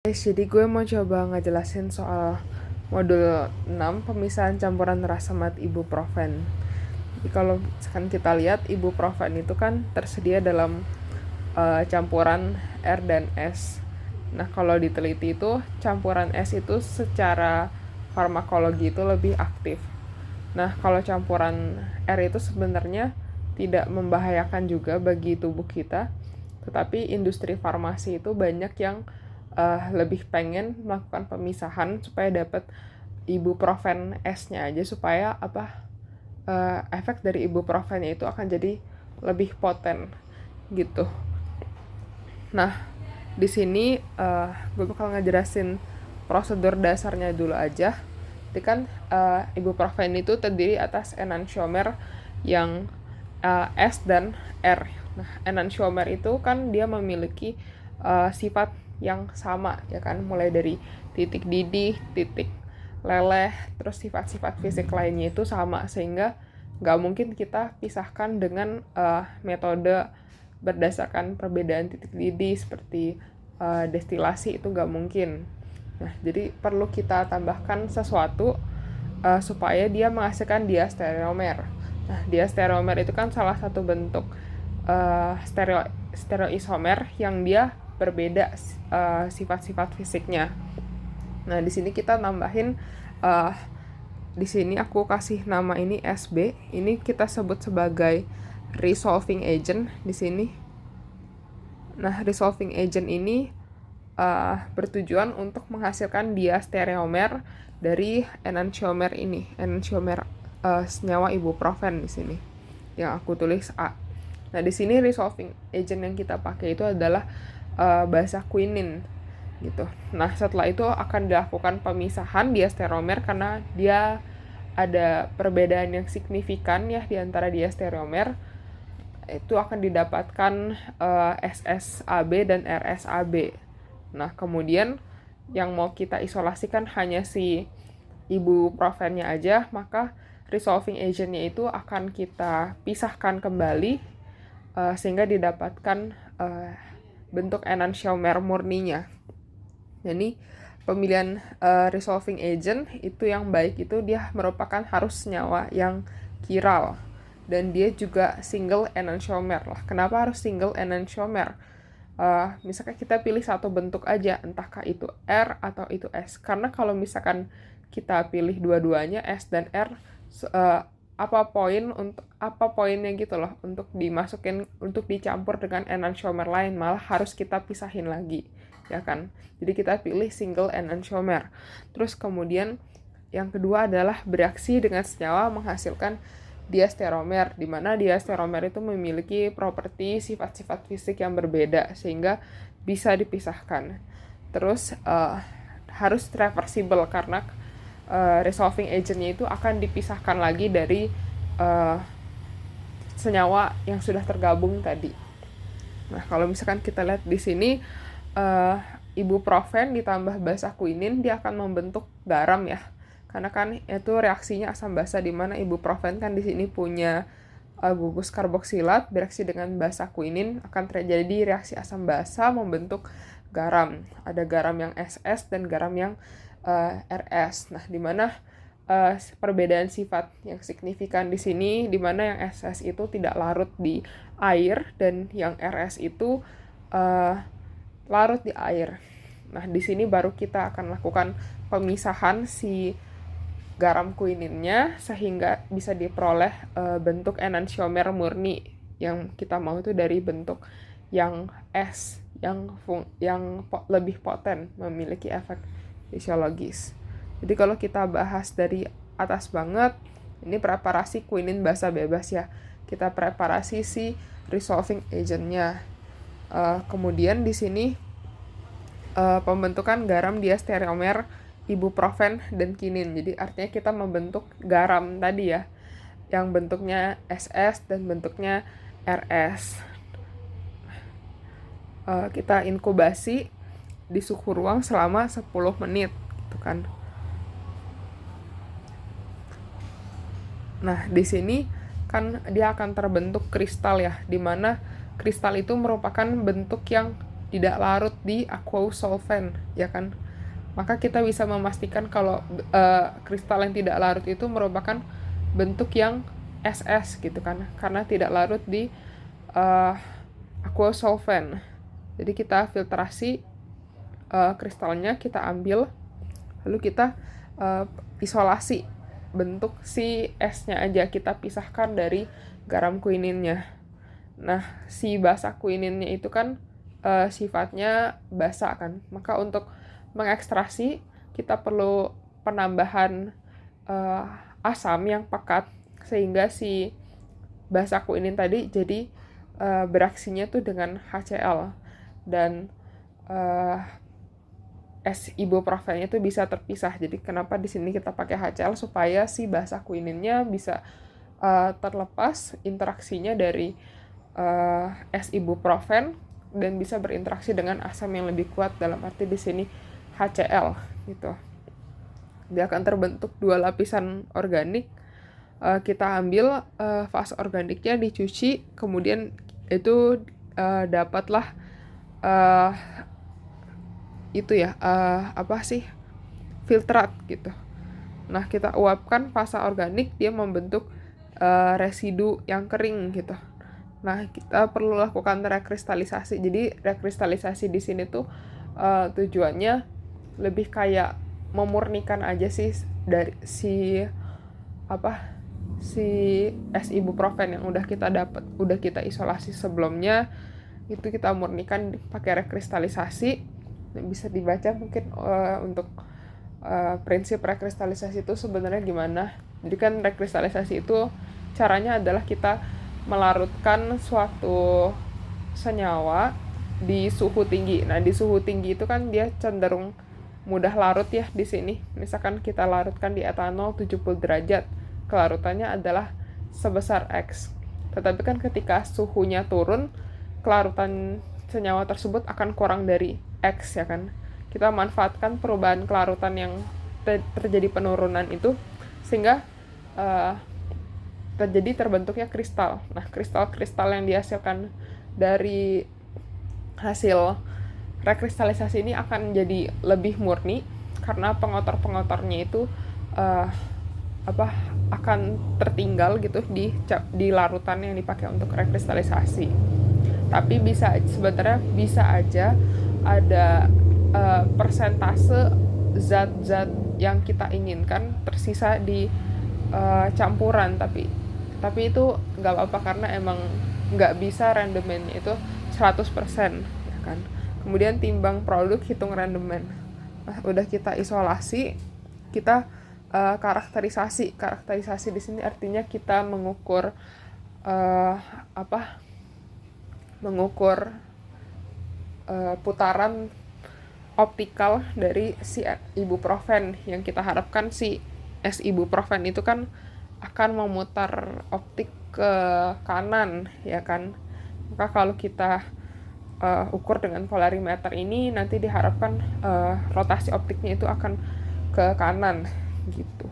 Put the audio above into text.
Jadi gue mau coba ngejelasin soal modul 6 pemisahan campuran rasa mat ibuprofen. Jadi kalau misalkan kita lihat ibuprofen itu kan tersedia dalam campuran R dan S. Nah, kalau diteliti itu campuran S itu secara farmakologi itu lebih aktif. Nah, kalau campuran R itu sebenarnya tidak membahayakan juga bagi tubuh kita, tetapi industri farmasi itu banyak yang lebih pengen melakukan pemisahan supaya dapat ibuprofen S-nya aja supaya efek dari ibuprofennya itu akan jadi lebih poten gitu. Nah, di sini gue bakal ngejelasin prosedur dasarnya dulu aja. Jadi kan ibuprofen itu terdiri atas enantiomer yang S dan R. Nah, enantiomer itu kan dia memiliki sifat yang sama ya kan, mulai dari titik didih, titik leleh, terus sifat-sifat fisik lainnya itu sama, sehingga nggak mungkin kita pisahkan dengan metode berdasarkan perbedaan titik didih seperti destilasi, itu nggak mungkin. Nah, jadi perlu kita tambahkan sesuatu supaya dia menghasilkan diastereomer. Nah, diastereomer itu kan salah satu bentuk stereoisomer yang dia berbeda sifat-sifat fisiknya. Nah, di sini kita nambahin di sini aku kasih nama ini SB. Ini kita sebut sebagai resolving agent di sini. Nah, resolving agent ini bertujuan untuk menghasilkan diastereomer dari enantiomer ini, enantiomer senyawa ibuprofen di sini yang aku tulis A. Nah, di sini resolving agent yang kita pakai itu adalah basa quinin gitu. Nah, setelah itu akan dilakukan pemisahan diastereomer karena dia ada perbedaan yang signifikan ya di antara diastereomer. Itu akan didapatkan SSAB dan RSAB. Nah, kemudian yang mau kita isolasikan hanya si ibuprofennya aja, maka resolving agentnya itu akan kita pisahkan kembali sehingga didapatkan bentuk enantiomer murninya. Jadi pemilihan resolving agent itu yang baik itu dia merupakan harus senyawa yang chiral dan dia juga single enantiomer lah. Kenapa harus single enantiomer? Misalkan kita pilih satu bentuk aja, entahkah itu R atau itu S. Karena kalau misalkan kita pilih dua-duanya S dan R, apa poinnya gitu loh untuk dimasukin, untuk dicampur dengan enantiomer lain, malah harus kita pisahin lagi, ya kan? Jadi kita pilih single enantiomer. Terus kemudian yang kedua adalah bereaksi dengan senyawa menghasilkan diastereomer, di mana diastereomer itu memiliki properti sifat-sifat fisik yang berbeda sehingga bisa dipisahkan. Terus harus reversible karena resolving agentnya itu akan dipisahkan lagi dari senyawa yang sudah tergabung tadi. Nah, kalau misalkan kita lihat di sini ibuprofen ditambah basa quinin, dia akan membentuk garam ya. Karena kan itu reaksinya asam basa, di mana ibuprofen kan di sini punya gugus karboksilat bereaksi dengan basa quinin, akan terjadi reaksi asam basa membentuk garam. Ada garam yang SS dan garam yang RS. Nah, di mana perbedaan sifat yang signifikan di sini, di mana yang SS itu tidak larut di air dan yang RS itu larut di air. Nah, di sini baru kita akan lakukan pemisahan si garam quinine-nya sehingga bisa diperoleh bentuk enantiomer murni yang kita mau itu dari bentuk yang S yang lebih poten, memiliki efek fisiologis. Jadi kalau kita bahas dari atas banget, ini preparasi quinin basa bebas ya. Kita preparasi si resolving agent-nya. Kemudian di sini pembentukan garam diastereomer ibuprofen dan kinin. Jadi artinya kita membentuk garam tadi ya, yang bentuknya SS dan bentuknya RS. Kita inkubasi di suhu ruang selama 10 menit gitu kan. Nah, di sini kan dia akan terbentuk kristal ya, di mana kristal itu merupakan bentuk yang tidak larut di aqueous solvent, ya kan. Maka kita bisa memastikan kalau kristal yang tidak larut itu merupakan bentuk yang SS gitu kan, karena tidak larut di aqueous solvent. Jadi kita filtrasi kristalnya, kita ambil, lalu kita isolasi bentuk si esnya aja, kita pisahkan dari garam kuininnya. Nah, si basa kuininnya itu kan sifatnya basa kan, maka untuk mengekstraksi kita perlu penambahan asam yang pekat sehingga si basa kuinin tadi jadi beraksinya tuh dengan HCl, dan es ibuprofennya tuh bisa terpisah. Jadi kenapa di sini kita pakai HCl, supaya si basa kuininnya bisa terlepas interaksinya dari es ibuprofen dan bisa berinteraksi dengan asam yang lebih kuat, dalam arti di sini HCl gitu. Dia akan terbentuk 2 lapisan organik. Kita ambil fase organiknya, dicuci, kemudian itu dapatlah filtrat gitu. Nah, kita uapkan fase organik, dia membentuk residu yang kering gitu. Nah, kita perlu lakukan rekristalisasi. Jadi rekristalisasi di sini tuh tujuannya lebih kayak memurnikan aja sih dari si es ibuprofen yang udah kita isolasi sebelumnya, itu kita murnikan pakai rekristalisasi. Bisa dibaca mungkin untuk prinsip rekristalisasi itu sebenarnya gimana. Jadi kan rekristalisasi itu caranya adalah kita melarutkan suatu senyawa di suhu tinggi. Nah, di suhu tinggi itu kan dia cenderung mudah larut ya di sini. Misalkan kita larutkan di etanol 70 derajat, kelarutannya adalah sebesar X. Tetapi kan ketika suhunya turun, kelarutan senyawa tersebut akan kurang dari X, ya kan. Kita manfaatkan perubahan kelarutan yang terjadi penurunan itu sehingga terbentuknya kristal. Nah, kristal-kristal yang dihasilkan dari hasil rekristalisasi ini akan jadi lebih murni karena pengotor-pengotornya itu akan tertinggal gitu di larutan yang dipakai untuk rekristalisasi. Tapi sebenarnya bisa aja ada persentase zat-zat yang kita inginkan tersisa di campuran, tapi itu nggak apa-apa karena emang nggak bisa randomnya itu 100%, ya kan. Kemudian timbang produk, hitung randoman. Nah, udah kita isolasi, kita karakterisasi di sini artinya kita mengukur putaran optikal dari si ibuprofen yang kita harapkan si es ibuprofen itu kan akan memutar optik ke kanan, ya kan. Maka kalau kita ukur dengan polarimeter ini, nanti diharapkan rotasi optiknya itu akan ke kanan gitu.